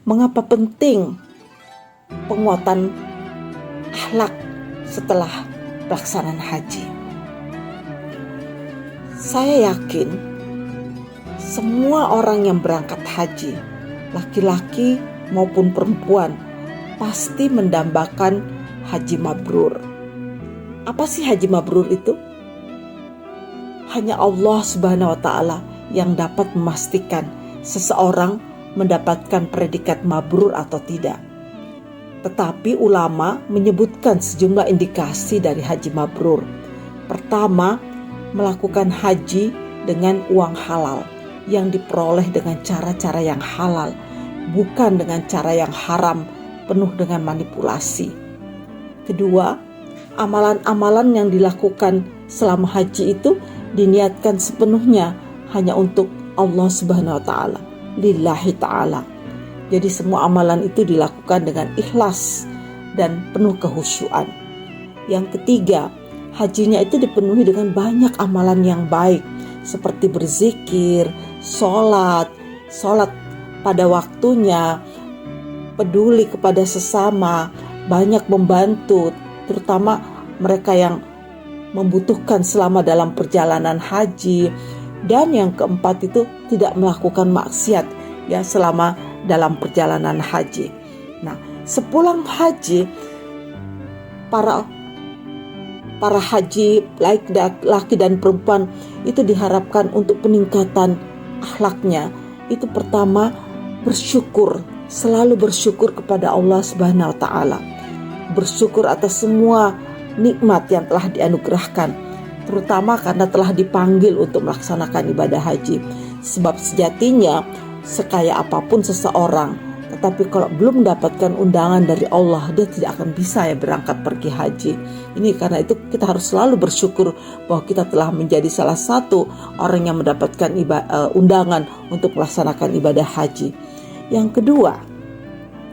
mengapa penting penguatan akhlak setelah pelaksanaan haji? Saya yakin semua orang yang berangkat haji, laki-laki maupun perempuan, pasti mendambakan haji mabrur. Apa sih haji mabrur itu? Hanya Allah Subhanahu wa Ta'ala yang dapat memastikan seseorang mendapatkan predikat mabrur atau tidak. Tetapi ulama menyebutkan sejumlah indikasi dari haji mabrur. Pertama, melakukan haji dengan uang halal yang diperoleh dengan cara-cara yang halal, bukan dengan cara yang haram penuh dengan manipulasi. Kedua, amalan-amalan yang dilakukan selama haji itu diniatkan sepenuhnya hanya untuk Allah Subhanahu wa Ta'ala, lillahi ta'ala. Jadi semua amalan itu dilakukan dengan ikhlas dan penuh kehusyuan. Yang ketiga, hajinya itu dipenuhi dengan banyak amalan yang baik, seperti berzikir, sholat pada waktunya, peduli kepada sesama, banyak membantu, terutama mereka yang membutuhkan selama dalam perjalanan haji. Dan yang keempat itu tidak melakukan maksiat ya selama dalam perjalanan haji. Nah, sepulang haji, para haji laki dan perempuan itu diharapkan untuk peningkatan akhlaknya. Itu pertama, bersyukur, selalu bersyukur kepada Allah Subhanahu wa Ta'ala. Bersyukur atas semua nikmat yang telah dianugerahkan, terutama karena telah dipanggil untuk melaksanakan ibadah haji. Sebab sejatinya sekaya apapun seseorang, tetapi kalau belum mendapatkan undangan dari Allah, dia tidak akan bisa berangkat pergi haji. Ini karena itu kita harus selalu bersyukur bahwa kita telah menjadi salah satu orang yang mendapatkan undangan untuk melaksanakan ibadah haji. Yang kedua,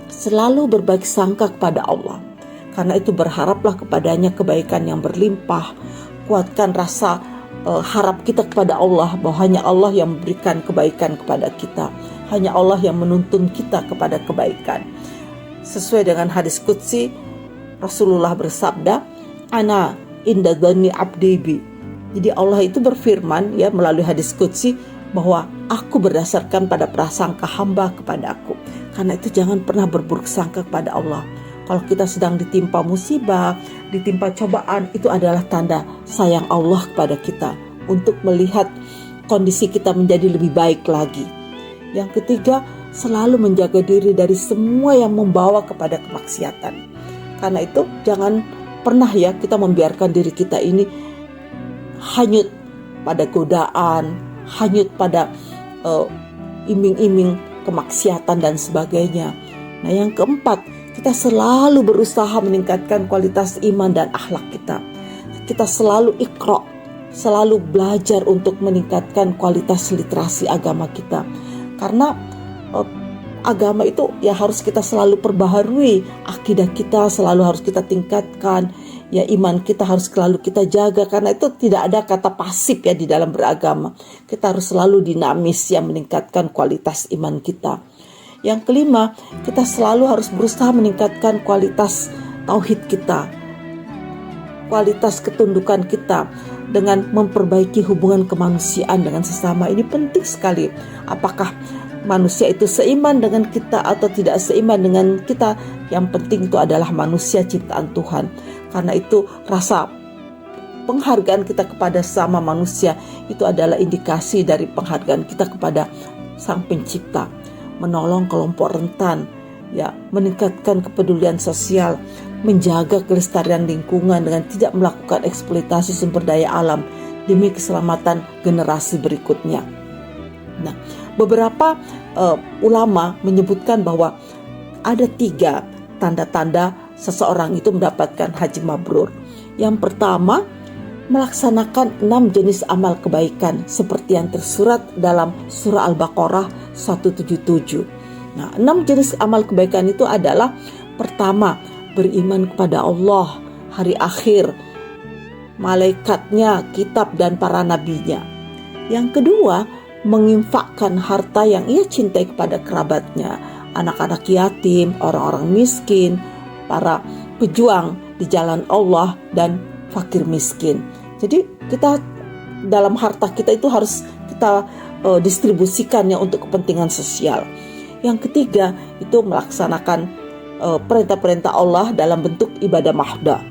selalu berbaik sangka kepada Allah. Karena itu berharaplah kepadanya kebaikan yang berlimpah. Kuatkan rasa harap kita kepada Allah, bahwa hanya Allah yang memberikan kebaikan kepada kita. Hanya Allah yang menuntun kita kepada kebaikan. Sesuai dengan hadis qudsi, Rasulullah bersabda, "Ana inda dhanni abdi bi." Jadi Allah itu berfirman melalui hadis qudsi bahwa aku berdasarkan pada prasangka hamba kepada aku. Karena itu jangan pernah berburuk sangka kepada Allah. Kalau kita sedang ditimpa musibah, ditimpa cobaan, itu adalah tanda sayang Allah kepada kita untuk melihat kondisi kita menjadi lebih baik lagi. Yang ketiga, selalu menjaga diri dari semua yang membawa kepada kemaksiatan. Karena itu jangan pernah kita membiarkan diri kita ini hanyut pada godaan, hanyut pada iming-iming kemaksiatan dan sebagainya. Nah, yang keempat, kita selalu berusaha meningkatkan kualitas iman dan akhlak kita. Kita selalu iqra, selalu belajar untuk meningkatkan kualitas literasi agama kita. Karena agama itu harus kita selalu perbaharui, akidah kita selalu harus kita tingkatkan, iman kita harus selalu kita jaga. Karena itu tidak ada kata pasif di dalam beragama. Kita harus selalu dinamis meningkatkan kualitas iman kita. Yang kelima, kita selalu harus berusaha meningkatkan kualitas tauhid kita, kualitas ketundukan kita dengan memperbaiki hubungan kemanusiaan dengan sesama. Ini penting sekali. Apakah manusia itu seiman dengan kita atau tidak seiman dengan kita? Yang penting itu adalah manusia ciptaan Tuhan. Karena itu rasa penghargaan kita kepada sesama manusia itu adalah indikasi dari penghargaan kita kepada Sang Pencipta. Menolong kelompok rentan, meningkatkan kepedulian sosial, menjaga kelestarian lingkungan dengan tidak melakukan eksploitasi sumber daya alam demi keselamatan generasi berikutnya. Nah, beberapa ulama menyebutkan bahwa ada 3 tanda-tanda seseorang itu mendapatkan haji mabrur. Yang pertama, melaksanakan 6 jenis amal kebaikan seperti yang tersurat dalam surah Al-Baqarah 177. Nah, 6 jenis amal kebaikan itu adalah: pertama, beriman kepada Allah, hari akhir, malaikatnya, kitab dan para nabinya. Yang kedua, menginfakkan harta yang ia cintai kepada kerabatnya, anak-anak yatim, orang-orang miskin, para pejuang di jalan Allah, dan fakir miskin. Jadi kita dalam harta kita itu harus kita distribusikannya untuk kepentingan sosial. Yang ketiga itu melaksanakan perintah-perintah Allah dalam bentuk ibadah mahdah,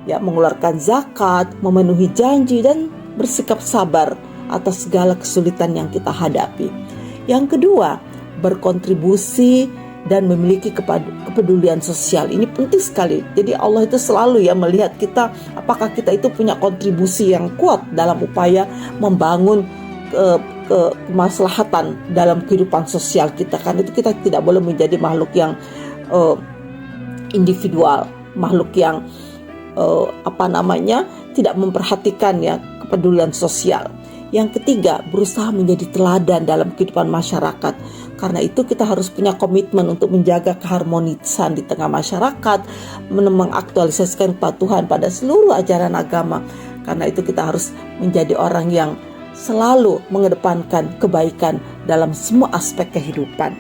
ya, mengeluarkan zakat, memenuhi janji, dan bersikap sabar atas segala kesulitan yang kita hadapi. Yang kedua, berkontribusi dan memiliki kepedulian sosial. Ini penting sekali. Jadi Allah itu selalu ya melihat kita, apakah kita itu punya kontribusi yang kuat dalam upaya membangun kemaslahatan dalam kehidupan sosial kita. Kan itu kita tidak boleh menjadi makhluk yang individual, makhluk yang tidak memperhatikan ya kepedulian sosial. Yang ketiga, berusaha menjadi teladan dalam kehidupan masyarakat. Karena itu kita harus punya komitmen untuk menjaga keharmonisan di tengah masyarakat, mengaktualisasikan kepatuhan pada seluruh ajaran agama. Karena itu kita harus menjadi orang yang selalu mengedepankan kebaikan dalam semua aspek kehidupan.